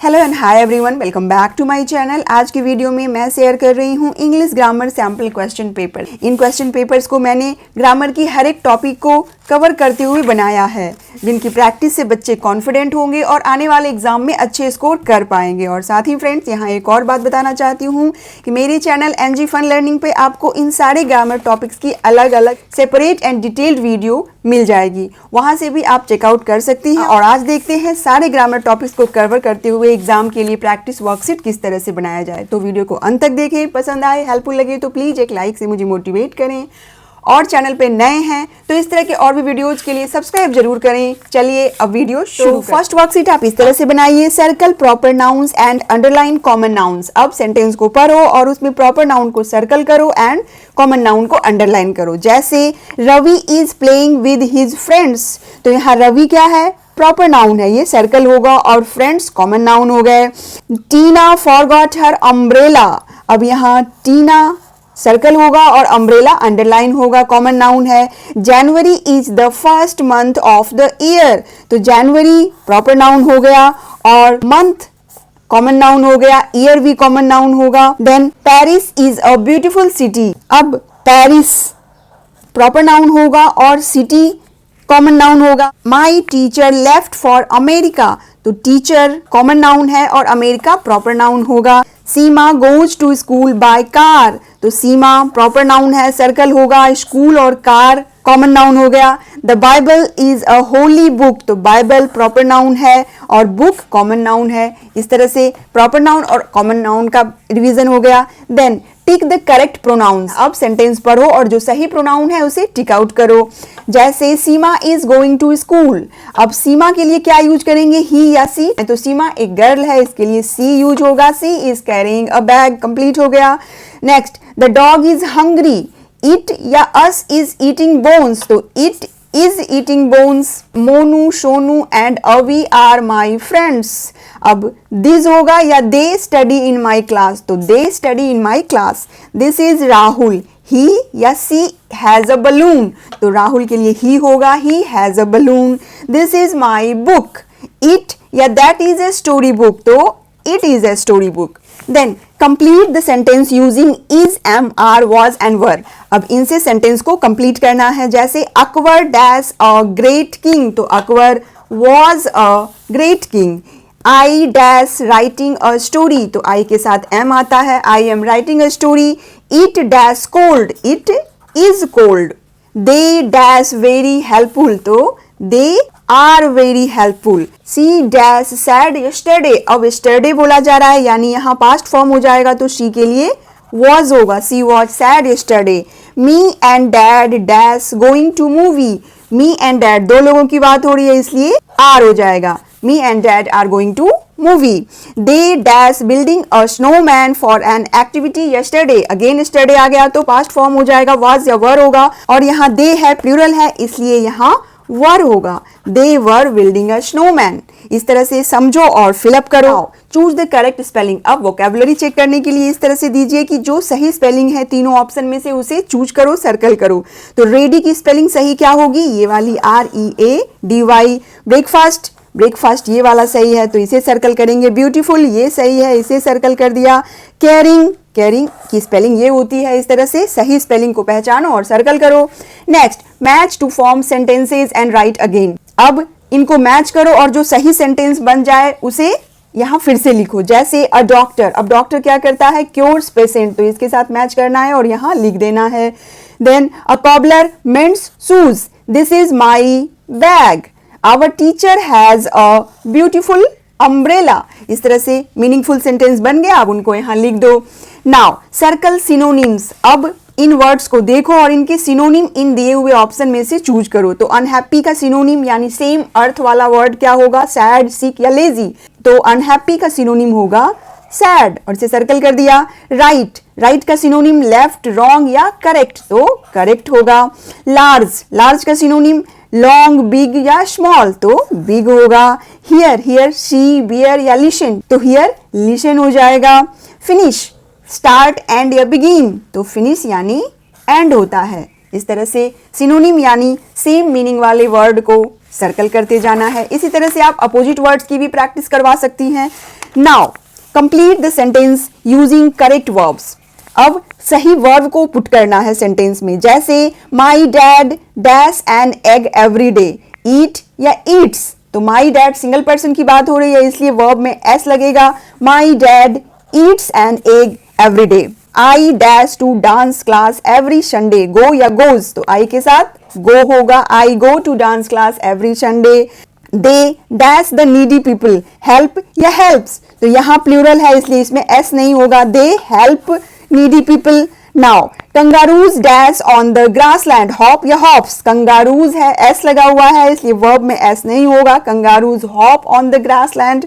Hello and hi everyone, welcome back to my channel. आज की video में मैं शेयर कर रही हूँ English grammar sample question paper. इन क्वेश्चन पेपर्स को मैंने ग्रामर की हर एक टॉपिक को कवर करते हुए बनाया है, जिनकी प्रैक्टिस से बच्चे कॉन्फिडेंट होंगे और आने वाले एग्जाम में अच्छे स्कोर कर पाएंगे। और साथ ही फ्रेंड्स, यहाँ एक और बात बताना चाहती हूँ कि मेरे चैनल एनजी फन लर्निंग पे आपको इन सारे ग्रामर टॉपिक्स की अलग अलग सेपरेट एंड डिटेल्ड वीडियो मिल जाएगी, वहाँ से भी आप चेकआउट कर सकती हैं। और आज देखते हैं सारे ग्रामर टॉपिक्स को कवर करते हुए एग्जाम के लिए प्रैक्टिस वर्कशीट किस तरह से बनाया जाए। तो वीडियो को अंत तक देखें, पसंद आए, हेल्पफुल लगे तो प्लीज एक लाइक से मुझे मोटिवेट करें। और चैनल पे नए हैं तो इस तरह के और भी वीडियोज के लिए सब्सक्राइब जरूर करें। चलिए अब वीडियो शुरू। फर्स्ट वर्कशीट आप इस तरह से बनाइए, circle proper nouns and underline common nouns. अब सेंटेंस को पढ़ो और उसमें प्रॉपर नाउन को सर्कल करो एंड कॉमन नाउन को अंडरलाइन करो। जैसे Ravi is playing with his friends, तो यहाँ रवि क्या है? प्रॉपर नाउन है, ये सर्कल होगा, और फ्रेंड्स कॉमन नाउन हो गए। टीना फॉरगॉट हर अम्ब्रेला, अब यहाँ टीना सर्कल होगा और अम्ब्रेला अंडरलाइन होगा, कॉमन नाउन है। जनवरी is the first month of the year, तो जनवरी प्रॉपर नाउन हो गया और मंथ कॉमन नाउन हो गया, ईयर भी कॉमन नाउन होगा। Then Paris is a beautiful city, अब पेरिस प्रॉपर नाउन होगा और सिटी कॉमन नाउन होगा। My teacher left for America, तो टीचर कॉमन नाउन है और अमेरिका प्रॉपर नाउन होगा। Seema goes to school by car, तो सीमा प्रॉपर नाउन है, सर्कल होगा, स्कूल और कार कॉमन नाउन हो गया। The Bible is a holy book, तो बाइबल प्रॉपर नाउन है और बुक कॉमन नाउन है। इस तरह से प्रॉपर नाउन और कॉमन नाउन का रिवीजन हो गया। Then tick the correct pronouns, अब सेंटेंस पढ़ो और जो सही प्रोनाउन है उसे टिक आउट करो। जैसे सीमा इज गोइंग टू स्कूल, अब सीमा के लिए क्या यूज करेंगे, ही या सी? तो सीमा एक गर्ल है, इसके लिए सी यूज होगा। She is carrying a bag, complete हो गया। Next, the dog is hungry, it या अस इज ईटिंग बोन्स, तो it is eating bones. Monu, Sonu and Avi are my friends, अब दिस होगा या they study in my class, तो they study in my class. This is Rahul, he या she has a balloon, तो राहुल के लिए ही होगा, he has a balloon. This is my book, it या that is a story book, तो it is a story book. Then complete the sentence using is, am, are, was and were, अब इनसे sentence को complete करना है। जैसे Akbar dash a great king, तो Akbar was a great king. I dash writing a story, तो I के साथ एम आता है, I am writing a story. It dash cold, it is cold. They dash very helpful, तो they are very helpful. She dash sad yesterday, अब yesterday बोला जा रहा है यानी यहाँ पास्ट फॉर्म हो जाएगा, तो शी के लिए वॉज होगा, she was sad yesterday. Me and dad dash going to movie, me and dad दो लोगों की बात हो रही है इसलिए आर हो जाएगा, me and dad are going to movie. They dash building a snowman for an activity yesterday, again yesterday आ गया तो पास्ट फॉर्म हो जाएगा, वाज या वर होगा, और यहाँ दे है, प्लूरल है, इसलिए यहाँ वर होगा। दे वर बिल्डिंग अ स्नोमैन। इस तरह से समझो और फिलअप करो। चूज द करेक्ट स्पेलिंग, अब वोकैबुलरी चेक करने के लिए इस तरह से दीजिए कि जो सही स्पेलिंग है तीनों ऑप्शन में से उसे चूज करो, सर्कल करो। तो रेडी की स्पेलिंग सही क्या होगी, ये वाली READY। ब्रेकफास्ट, ब्रेकफास्ट ये वाला सही है तो इसे सर्कल करेंगे। ब्यूटीफुल ये सही है, इसे सर्कल कर दिया। केयरिंग, केयरिंग की स्पेलिंग ये होती है, इस तरह से सही स्पेलिंग को पहचानो और सर्कल करो। Next, match to form sentences and write again, अब इनको मैच करो और जो सही सेंटेंस बन जाए उसे यहाँ फिर से लिखो। जैसे अ डॉक्टर, अब डॉक्टर क्या करता है, क्योर्स पेशेंट, तो इसके साथ मैच करना है और यहाँ लिख देना है। Then a cobbler mends shoes, this is my bag. Our teacher has a beautiful umbrella, इस तरह से मीनिंगफुल सेंटेंस बन गया, अब उनको यहाँ लिख दो। नाउ सर्कल सिनोनिम्स, अब इन वर्ड्स को देखो और इनके सिनोनिम इन दिए हुए ऑप्शन में से चूज करो। तो अनहैप्पी का सिनोनिम यानी सेम अर्थ वाला वर्ड क्या होगा, सैड, सिक या लेजी, तो अनहैप्पी का सिनोनिम होगा सैड और इसे सर्कल कर दिया। राइट, राइट का सिनोनिम लेफ्ट, रॉन्ग या करेक्ट, तो करेक्ट होगा। लार्ज, लार्ज का सिनोनिम लॉन्ग, बिग या स्मॉल, तो बिग होगा। हियर, हियर सी, बियर या लिसन, तो हियर लिसन हो जाएगा। फिनिश, स्टार्ट, एंड या बिगिन, तो फिनिश यानी एंड होता है। इस तरह से सिनोनिम यानी सेम मीनिंग वाले वर्ड को सर्कल करते जाना है। इसी तरह से आप अपोजिट वर्ड्स की भी प्रैक्टिस करवा सकती हैं। Now complete the sentence using correct verbs. अब सही वर्ब को पुट करना है सेंटेंस में, जैसे my dad dash an egg every day, eat या ईट्स। तो माई डैड सिंगल पर्सन की बात हो रही है, इसलिए वर्ब में एस लगेगा। My dad eats an egg every day. I dash to dance class every Sunday, go या गोज, तो आई के साथ गो होगा। I go to dance class every Sunday. They dash the needy people, help या helps, तो यहाँ plural है इसलिए इसमें एस नहीं होगा। They help needy people. Now kangaroos dash on the grassland, hop या हॉप्स, कंगारूज है एस लगा हुआ है इसलिए वर्ब में एस नहीं होगा। Kangaroos hop on the grassland.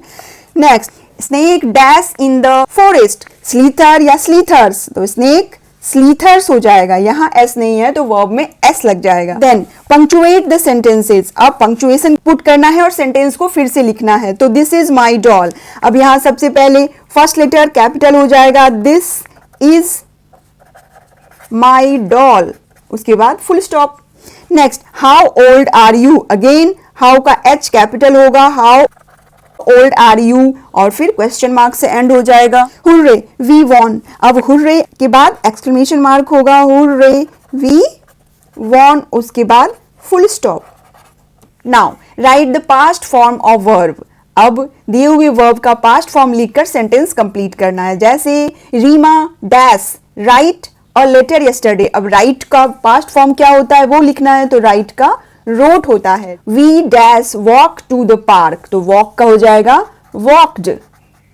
Next snake dash in the forest, slither या स्लीथर्स, तो स्नेक स्लीथर्स हो जाएगा, यहाँ एस नहीं है तो वर्ब में एस लग जाएगा। देन पंक्चुएट द सेंटेंसेस, अब पंक्चुएशन पुट करना है और सेंटेंस को फिर से लिखना है। तो दिस इज माई डॉल, अब यहाँ सबसे पहले फर्स्ट लेटर कैपिटल हो जाएगा, दिस इज माई डॉल, उसके बाद full stop. Next how old are you, again how का एच कैपिटल होगा, हाउ ओल्ड आर यू, और फिर क्वेश्चन मार्क से एंड हो जाएगा। हुर्रे वी वॉन, अब हुर्रे के बाद एक्सक्लेमेशन मार्क होगा, हुर्रे वी वॉन, उसके बाद full stop. Now write the past form of verb, अब दिए हुए वर्ब का पास्ट फॉर्म लिखकर सेंटेंस कंप्लीट करना है, जैसे Reema dash write a letter yesterday. अब राइट का पास्ट फॉर्म क्या होता है वो लिखना है, तो राइट का रोट होता है। We dash walk to the park, तो वॉक का हो जाएगा वॉकड,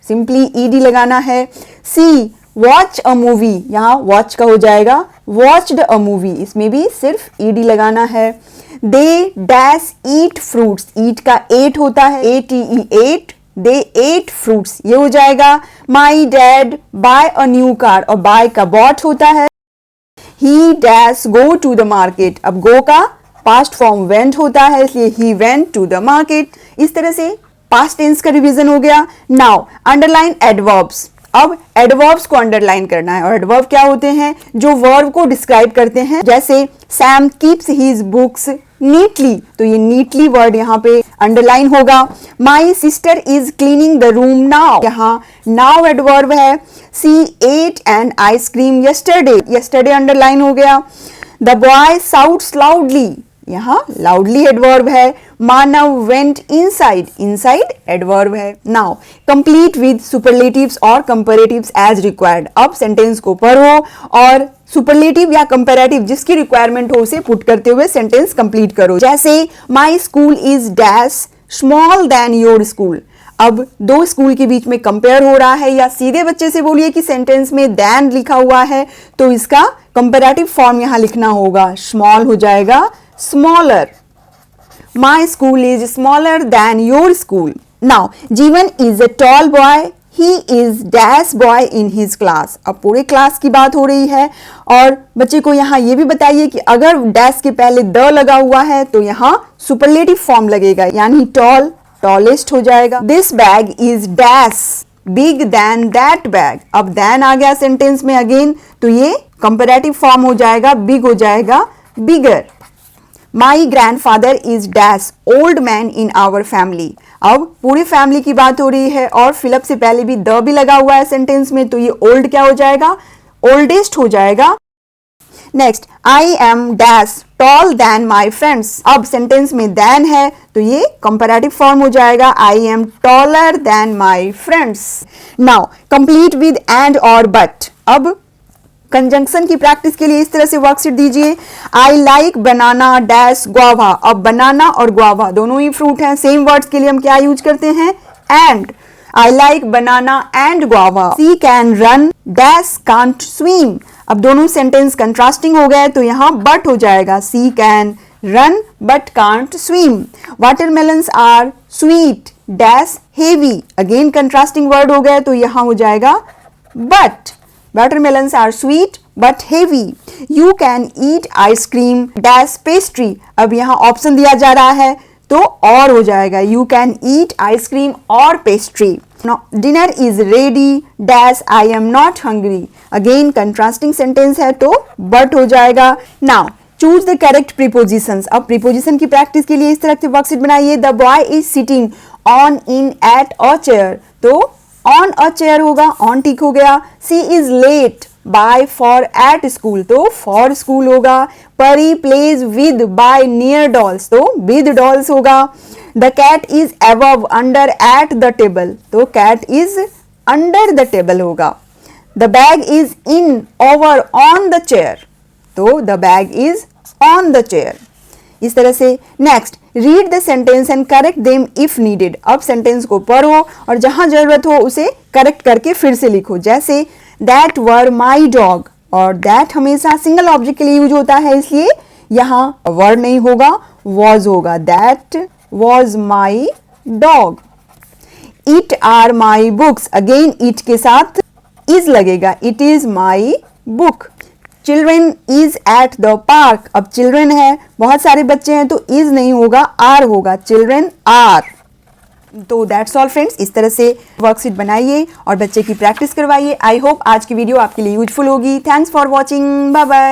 सिंपली ईडी लगाना है। सी वॉच अ मूवी, यहाँ वॉच का हो जाएगा वॉच्ड अ मूवी, इसमें भी सिर्फ ईडी लगाना है। दे डैश ईट फ्रूट्स, ईट का एट होता है, ATE ate, they ate fruits, ये हो जाएगा। My dad buy a new car, और बाय का बॉट होता है। He dash go to the market, अब गो का पास्ट फॉर्म वेंट होता है इसलिए he went to the market. इस तरह से पास्ट टेंस का रिवीजन हो गया। नाउ अंडरलाइन एडवर्ब्स, अब एडवर्ब्स को अंडरलाइन करना है, और एडवर्ब क्या होते हैं, जो वर्ब को डिस्क्राइब करते हैं, जैसे Sam keeps his books neatly, तो ये नीटली वर्ड यहाँ पे अंडरलाइन होगा। My sister is cleaning the room now, यहाँ नाउ एडवर्ब है। She ate an ice cream yesterday, yesterday underline हो गया। द बॉय साउट्स लाउडली, यहाँ लाउडली एडवर्ब है। Manav went inside, inside adverb है। नाउ कंप्लीट विद सुपरलेटिव्स और comparatives as required, अब sentence को पढ़ो और सुपरलेटिव या कंपैरेटिव जिसकी रिक्वायरमेंट हो उसे पुट करते हुए सेंटेंस कंप्लीट करो, जैसे my school is dash small than your school. अब दो स्कूल के बीच में कंपेयर हो रहा है, या सीधे बच्चे से बोलिए कि सेंटेंस में देन लिखा हुआ है तो इसका कंपैरेटिव फॉर्म यहां लिखना होगा, स्मॉल हो जाएगा smaller. My school is smaller than your school. Now Jeevan is a tall boy, he is dash boy in his class. अब पूरे क्लास की बात हो रही है और बच्चे को यहाँ ये भी बताइए कि अगर डैश के पहले द लगा हुआ है तो यहाँ सुपरलेटिव फॉर्म लगेगा, यानी टॉल टॉलेस्ट हो जाएगा। This bag is dash big than that bag, अब देन आ गया सेंटेंस में अगेन तो ये कंपैरेटिव फॉर्म हो जाएगा, बिग हो जाएगा bigger. My grandfather is dash old man in our family, अब पूरी फैमिली की बात हो रही है और फिलअप से पहले भी द भी लगा हुआ है सेंटेंस में तो ये ओल्ड क्या हो जाएगा, ओल्डेस्ट हो जाएगा। Next I am dash tall than my friends, अब सेंटेंस में देन है तो ये कंपैरेटिव फॉर्म हो जाएगा, I am taller than my friends. Now complete with and और बट, अब कंजंक्शन की प्रैक्टिस के लिए इस तरह से वर्कशीट दीजिए। I like banana dash guava, अब बनाना और गुआवा दोनों ही फ्रूट हैं, सेम वर्ड्स के लिए हम क्या यूज करते हैं, and. I like banana and guava. She can run dash can't swim, अब दोनों सेंटेंस कंट्रास्टिंग हो गए तो यहाँ बट हो जाएगा, she can run but can't swim. Watermelons are sweet dash heavy, again contrasting word हो गए तो यहाँ हो जाएगा but. Watermelons are sweet but heavy. You can eat ice cream dash pastry. अब यहाँ ऑप्शन दिया जा रहा है तो और हो जाएगा, You can eat ice cream or pastry. Now, dinner is ready dash I am not hungry. Again contrasting sentence है तो but हो जाएगा। Now choose the correct prepositions. अब preposition की प्रैक्टिस के लिए इस तरह से वर्कशीट बनाइए। The boy is sitting on in at a chair, तो ऑन अ चेयर होगा, ऑन ठीक हो गया। She is late by for at school, तो फॉर स्कूल होगा। Pari plays with by near dolls, तो विद डॉल्स होगा। The cat is above under at the table, तो cat is under the table होगा। The bag is in over on the chair, तो the bag is on the chair. इस तरह से next, read the sentence and correct them if needed. अब sentence को पढ़ो और जहां जरूरत हो उसे करेक्ट करके फिर से लिखो। जैसे दैट वर माई डॉग, और दैट हमेशा सिंगल ऑब्जेक्ट के लिए यूज होता है, इसलिए यहां वर नहीं होगा, वॉज होगा। That was my dog. It are my books, again it के साथ इज लगेगा, it is my book. Children is at the park, अब चिल्ड्रेन है, बहुत सारे बच्चे हैं, तो इज नहीं होगा, आर होगा, चिल्ड्रेन आर। तो दैट्स ऑल फ्रेंड्स, इस तरह से वर्कशीट बनाइए और बच्चे की प्रैक्टिस करवाइए। आई होप आज की वीडियो आपके लिए यूजफुल होगी। Thanks for watching, bye bye.